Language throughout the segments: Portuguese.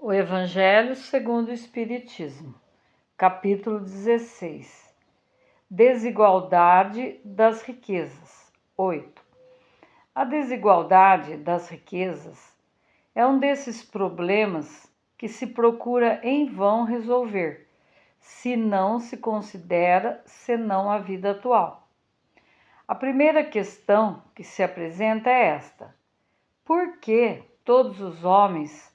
O Evangelho segundo o Espiritismo, capítulo 16. Desigualdade das riquezas. 8. A desigualdade das riquezas é um desses problemas que se procura em vão resolver, se não se considera senão a vida atual. A primeira questão que se apresenta é esta: por que todos os homens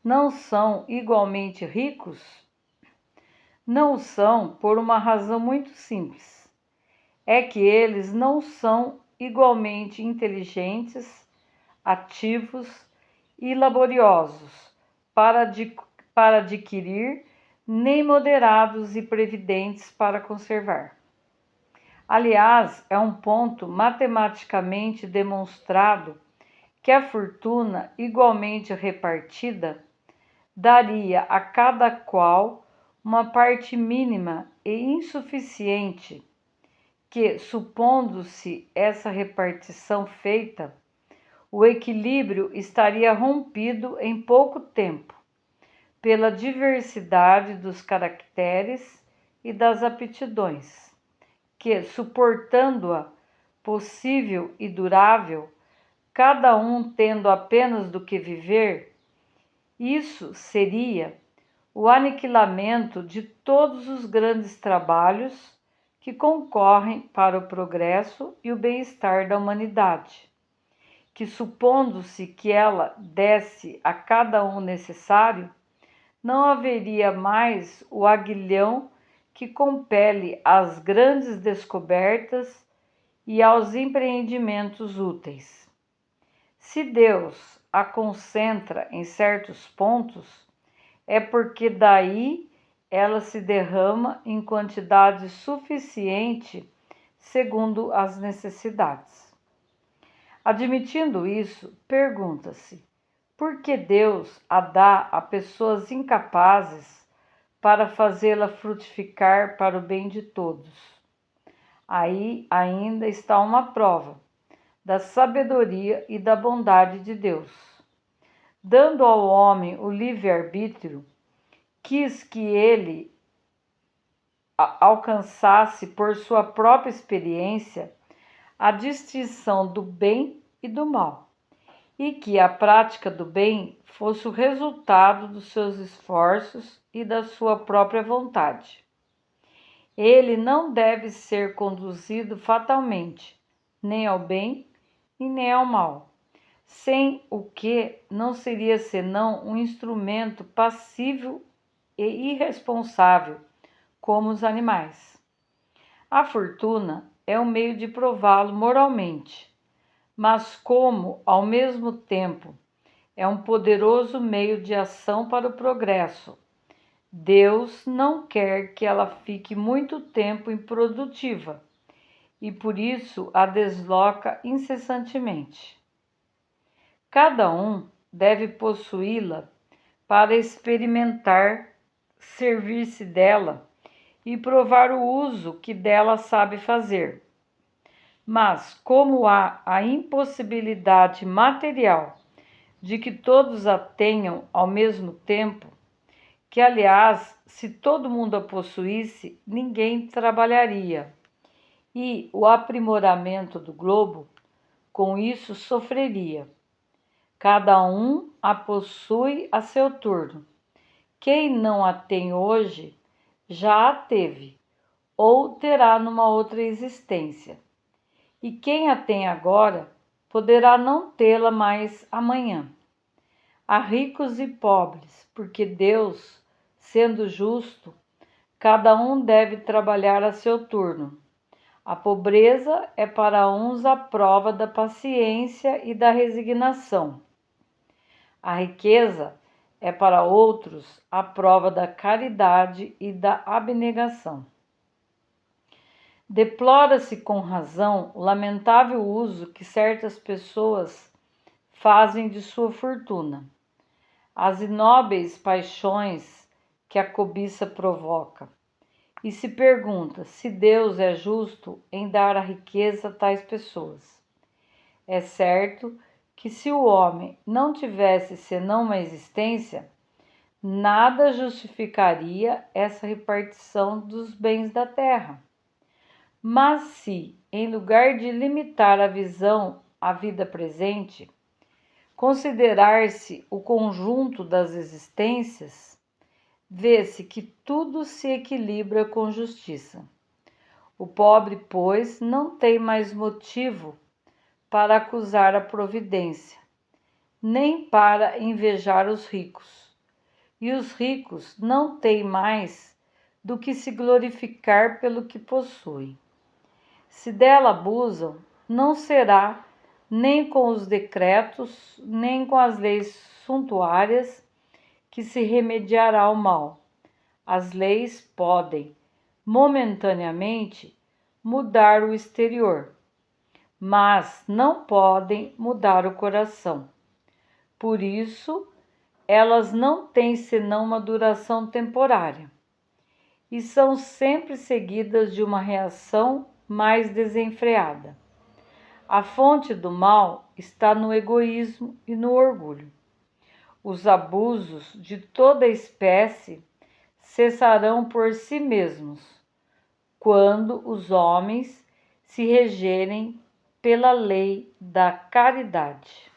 não são igualmente ricos? Não são por uma razão muito simples. É que eles não são igualmente inteligentes, ativos e laboriosos para adquirir, nem moderados e previdentes para conservar. Aliás, é um ponto matematicamente demonstrado que a fortuna igualmente repartida daria a cada qual uma parte mínima e insuficiente, que, supondo-se essa repartição feita, o equilíbrio estaria rompido em pouco tempo, pela diversidade dos caracteres e das aptidões, que, suportando-a possível e durável, cada um tendo apenas do que viver, isso seria o aniquilamento de todos os grandes trabalhos que concorrem para o progresso e o bem-estar da humanidade, que, supondo-se que ela desse a cada um necessário, não haveria mais o aguilhão que compele às grandes descobertas e aos empreendimentos úteis. Se Deus a concentra em certos pontos, é porque daí ela se derrama em quantidade suficiente segundo as necessidades. Admitindo isso, pergunta-se: por que Deus a dá a pessoas incapazes para fazê-la frutificar para o bem de todos? Aí ainda está uma prova da sabedoria e da bondade de Deus. Dando ao homem o livre-arbítrio, quis que ele alcançasse por sua própria experiência a distinção do bem e do mal, e que a prática do bem fosse o resultado dos seus esforços e da sua própria vontade. Ele não deve ser conduzido fatalmente, nem ao bem e nem ao mal, sem o que não seria senão um instrumento passível e irresponsável, como os animais. A fortuna é um meio de prová-lo moralmente, mas como, ao mesmo tempo, é um poderoso meio de ação para o progresso, Deus não quer que ela fique muito tempo improdutiva e por isso a desloca incessantemente. Cada um deve possuí-la para experimentar, servir-se dela e provar o uso que dela sabe fazer. Mas, como há a impossibilidade material de que todos a tenham ao mesmo tempo, que, aliás, se todo mundo a possuísse, ninguém trabalharia, e o aprimoramento do globo, com isso, sofreria. Cada um a possui a seu turno. Quem não a tem hoje, já a teve, ou terá numa outra existência. E quem a tem agora, poderá não tê-la mais amanhã. Há ricos e pobres, porque Deus, sendo justo, cada um deve trabalhar a seu turno. A pobreza é para uns a prova da paciência e da resignação. A riqueza é para outros a prova da caridade e da abnegação. Deplora-se com razão o lamentável uso que certas pessoas fazem de sua fortuna, as inóbeis paixões que a cobiça provoca, e se pergunta se Deus é justo em dar a riqueza a tais pessoas. É certo que se o homem não tivesse senão uma existência, nada justificaria essa repartição dos bens da terra. Mas se, em lugar de limitar a visão à vida presente, considerar-se o conjunto das existências, vê-se que tudo se equilibra com justiça. O pobre, pois, não tem mais motivo para acusar a providência, nem para invejar os ricos. E os ricos não têm mais do que se glorificar pelo que possuem. Se dela abusam, não será nem com os decretos, nem com as leis suntuárias que se remediará o mal. As leis podem, momentaneamente, mudar o exterior, mas não podem mudar o coração. Por isso, elas não têm senão uma duração temporária e são sempre seguidas de uma reação mais desenfreada. A fonte do mal está no egoísmo e no orgulho. Os abusos de toda espécie cessarão por si mesmos, quando os homens se regerem pela lei da caridade.